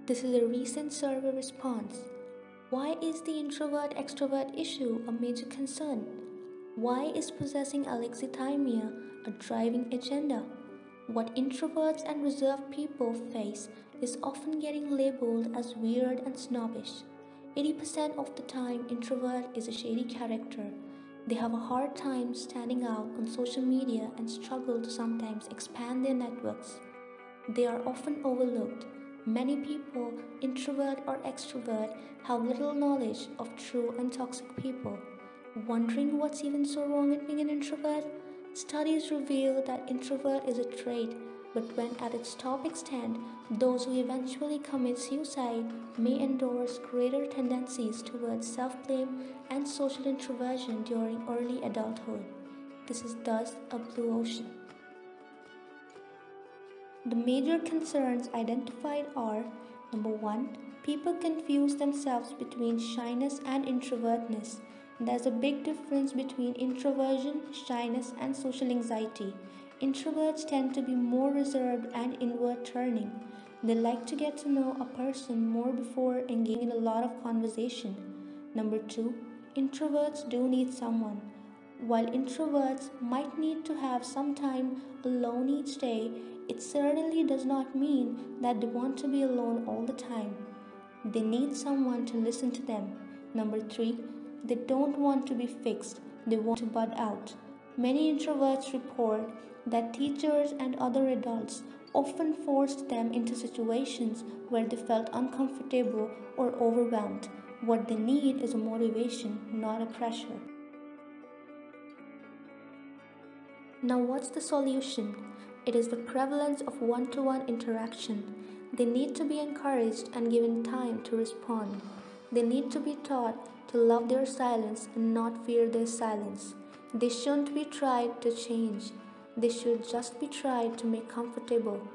This is a recent survey response. Why is the introvert extrovert issue a major concern? Why is possessing alexithymia a driving agenda? What introverts and reserved people face is often getting labeled as weird and snobbish. 80% of the time, introvert is a shady character. They have a hard time standing out on social media and struggle to sometimes expand their networks. They are often overlooked. Many people, introvert or extrovert, have little knowledge of true and toxic people. Wondering what's even so wrong in being an introvert? Studies reveal that introvert is a trait, but when at its top extent, those who eventually commit suicide may endorse greater tendencies towards self-blame and social introversion during early adulthood. This is thus a blue ocean. The major concerns identified are: number 1, people confuse themselves between shyness and introvertness. There's a big difference between introversion, shyness, and social anxiety. Introverts tend to be more reserved and inward turning. They like to get to know a person more before engaging in a lot of conversation. Number 2, introverts do need someone. While introverts might need to have some time alone each day, it certainly does not mean that they want to be alone all the time. They need someone to listen to them. Number 3, they don't want to be fixed, they want to bud out. Many introverts report that teachers and other adults often forced them into situations where they felt uncomfortable or overwhelmed. What they need is a motivation, not a pressure. Now, what's the solution? It is the prevalence of one-to-one interaction. They need to be encouraged and given time to respond. They need to be taught to love their silence and not fear their silence. They shouldn't be tried to change. They should just be tried to make comfortable.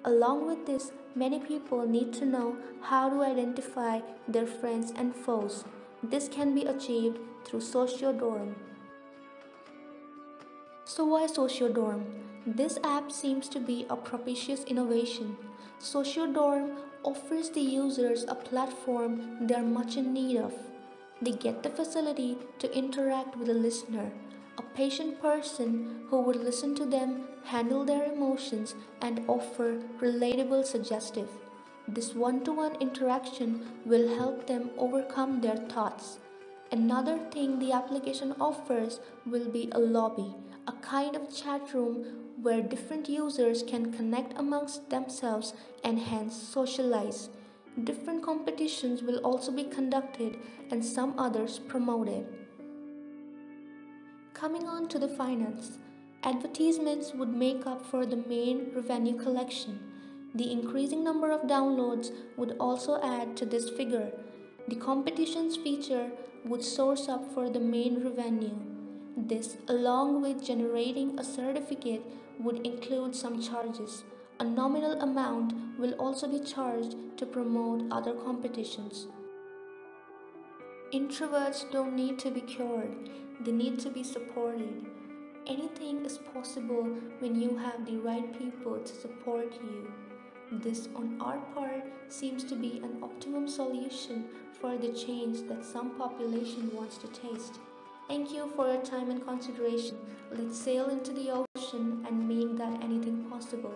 Along with this, many people need to know how to identify their friends and foes. This can be achieved through SocioDorm. So why SocioDorm? This app seems to be a propitious innovation. SocioDorm offers the users a platform they are much in need of. They get the facility to interact with a listener, a patient person who would listen to them, handle their emotions, and offer relatable suggestive. This one-to-one interaction will help them overcome their thoughts. Another thing the application offers will be a lobby, a kind of chat room where different users can connect amongst themselves and hence socialize. Different competitions will also be conducted and some others promoted. Coming on to the finance, advertisements would make up for the main revenue collection. The increasing number of downloads would also add to this figure. The competitions feature would source up for the main revenue. This, along with generating a certificate, would include some charges. A nominal amount will also be charged to promote other competitions. Introverts don't need to be cured, they need to be supported. Anything is possible when you have the right people to support you. This, on our part, seems to be an optimum solution for the change that some population wants to taste. Thank you for your time and consideration. Let's sail into the ocean and make that anything possible.